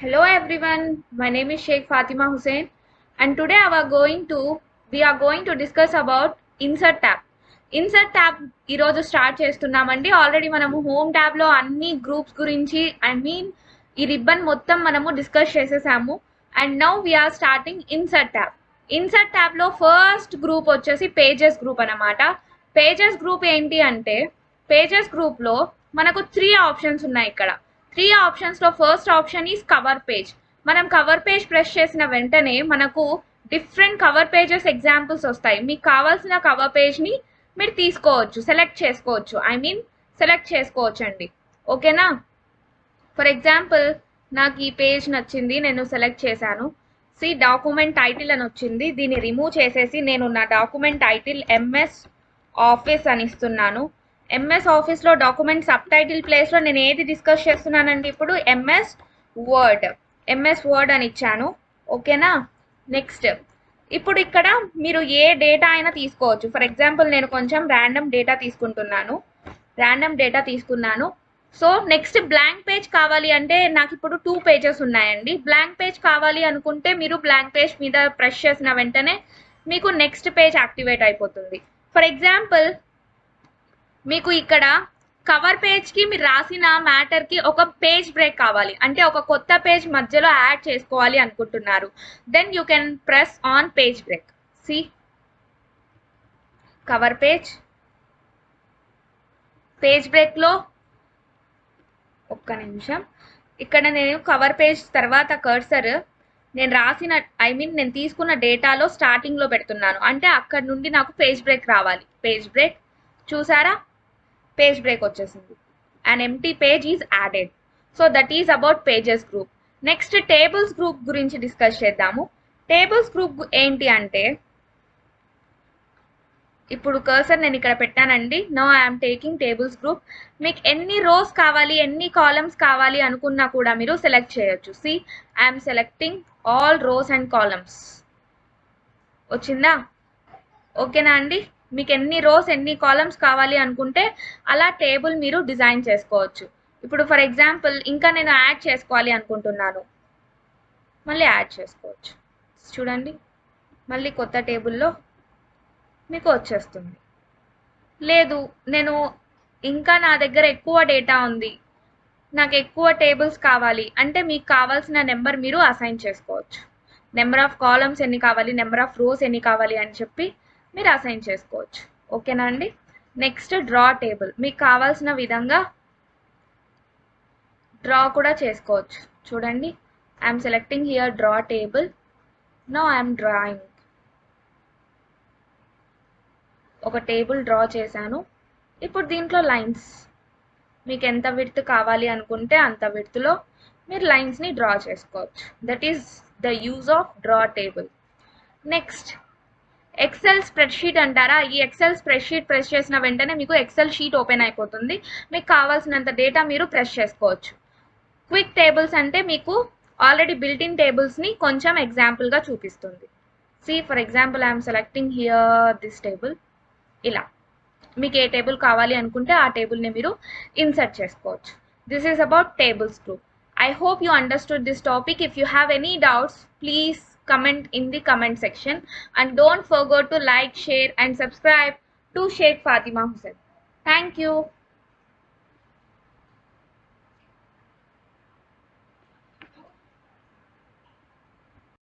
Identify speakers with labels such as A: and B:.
A: Hello everyone, my name is Sheikh Fatima Hussain and today we are going to discuss about insert tab. Insert tab ఈరోజు start చేస్తున్నామండి. Already మనము home ట్యాబ్లో అన్ని groups గురించి ఈ ribbon మొత్తం మనము డిస్కస్ చేసేసాము. And now we're starting insert tab. Insert ట్యాబ్లో ఫస్ట్ గ్రూప్ వచ్చేసి పేజెస్ గ్రూప్ అనమాట. పేజెస్ గ్రూప్ ఏంటి అంటే పేజెస్ గ్రూప్లో మనకు 3 ఆప్షన్స్ ఉన్నాయి. ఇక్కడ 3 ఆప్షన్స్లో first option is cover page. మనం కవర్ పేజ్ ప్రెస్ చేసిన వెంటనే మనకు డిఫరెంట్ కవర్ పేజెస్ ఎగ్జాంపుల్స్ వస్తాయి. మీకు కావాల్సిన కవర్ పేజ్ని మీరు తీసుకోవచ్చు, సెలెక్ట్ చేసుకోవచ్చు అండి. ఓకేనా? ఫర్ ఎగ్జాంపుల్ నాకు ఈ పేజ్ నచ్చింది, నేను సెలెక్ట్ చేశాను. డాక్యుమెంట్ టైటిల్ అని వచ్చింది. దీన్ని రిమూవ్ చేసేసి నేను నా డాక్యుమెంట్ టైటిల్ ఎంఎస్ ఆఫీస్ అని ఇస్తున్నాను. ఎంఎస్ ఆఫీస్లో డాక్యుమెంట్ సబ్ టైటిల్ ప్లేస్లో నేను ఏది డిస్కస్ చేస్తున్నానండి ఇప్పుడు ఎంఎస్ వర్డ్ అని ఇచ్చాను. ఓకేనా? నెక్స్ట్ ఇప్పుడు ఇక్కడ మీరు ఏ డేటా అయినా తీసుకోవచ్చు. ఫర్ ఎగ్జాంపుల్ నేను కొంచెం ర్యాండమ్ డేటా తీసుకున్నాను. సో నెక్స్ట్ బ్లాంక్ పేజ్ కావాలి అంటే నాకు ఇప్పుడు 2 పేజెస్ ఉన్నాయండి. బ్లాంక్ పేజ్ కావాలి అనుకుంటే మీరు బ్లాంక్ పేజ్ మీద ప్రెస్ చేసిన వెంటనే మీకు నెక్స్ట్ పేజ్ యాక్టివేట్ అయిపోతుంది. ఫర్ ఎగ్జాంపుల్ మీకు ఇక్కడ కవర్ పేజ్కి మీరు రాసిన మ్యాటర్కి ఒక పేజ్ బ్రేక్ కావాలి అంటే ఒక కొత్త పేజ్ మధ్యలో యాడ్ చేసుకోవాలి అనుకుంటున్నారు. Then you can press on page break. Cover page బ్రేక్లో ఒక్క నిమిషం, ఇక్కడ నేను కవర్ పేజ్ తర్వాత కర్సర్ నేను తీసుకున్న డేటాలో స్టార్టింగ్లో పెడుతున్నాను. అంటే అక్కడ నుండి నాకు పేజ్ బ్రేక్ రావాలి. పేజ్ బ్రేక్ చూసారా? పేజ్ బ్రేక్ వచ్చేసింది. And empty page is added. So that is about pages group. Next tables group గురించి డిస్కస్ చేద్దాము. టేబుల్స్ గ్రూప్ ఏంటి అంటే ఇప్పుడు కర్సర్ నేను ఇక్కడ పెట్టానండి. Now I'm taking tables group. మీకు ఎన్ని రోస్ కావాలి, ఎన్ని కాలమ్స్ కావాలి అనుకున్నా కూడా మీరు సెలెక్ట్ చేయొచ్చు. I'm selecting all rows and columns. వచ్చిందా? ఓకేనా అండి? మీకు ఎన్ని రోస్ ఎన్ని కాలమ్స్ కావాలి అనుకుంటే అలా టేబుల్ మీరు డిజైన్ చేసుకోవచ్చు. ఇప్పుడు ఫర్ ఎగ్జాంపుల్ ఇంకా నేను యాడ్ చేసుకోవాలి అనుకుంటున్నాను, మళ్ళీ యాడ్ చేసుకోవచ్చు. చూడండి, మళ్ళీ కొత్త టేబుల్లో మీకు వచ్చేస్తుంది. లేదు నేను ఇంకా నా దగ్గర ఎక్కువ డేటా ఉంది, నాకు ఎక్కువ టేబుల్స్ కావాలి అంటే మీకు కావాల్సిన నెంబర్ మీరు అసైన్ చేసుకోవచ్చు. నెంబర్ ఆఫ్ కాలమ్స్ ఎన్ని కావాలి, నెంబర్ ఆఫ్ రోస్ ఎన్ని కావాలి అని చెప్పి మీరు అసైన్ చేసుకోవచ్చు. ఓకేనా అండి? Next draw table. మీకు కావాల్సిన విధంగా డ్రా కూడా చేసుకోవచ్చు. చూడండి, I'm selecting here draw table. Now I'm drawing. ఒక టేబుల్ డ్రా చేశాను. ఇప్పుడు దీంట్లో లైన్స్ మీకు ఎంత విడ్త్ కావాలి అనుకుంటే అంత విడ్త్లో మీరు లైన్స్ని డ్రా చేసుకోవచ్చు. That is the use of draw table. Next excel spreadsheet అంటారా? ఈ ఎక్సెల్ స్ప్రెడ్షీట్ ప్రెస్ చేసిన వెంటనే మీకు ఎక్సెల్ షీట్ ఓపెన్ అయిపోతుంది. మీకు కావాల్సినంత డేటా మీరు ప్రెస్ చేసుకోవచ్చు. క్విక్ టేబుల్స్ అంటే మీకు ఆల్రెడీ బిల్ట్ ఇన్ టేబుల్స్ని కొంచెం ఎగ్జాంపుల్గా చూపిస్తుంది. For example I'm selecting here this table. ఇలా మీకు ఏ టేబుల్ కావాలి అనుకుంటే ఆ టేబుల్ని మీరు ఇన్సర్ట్ చేసుకోవచ్చు. This is about tables group. I hope you understood this topic. If you have any doubts, please comment in the comment section and don't forget to like, share and subscribe to Sheikh Fatima Hussain. Thank you.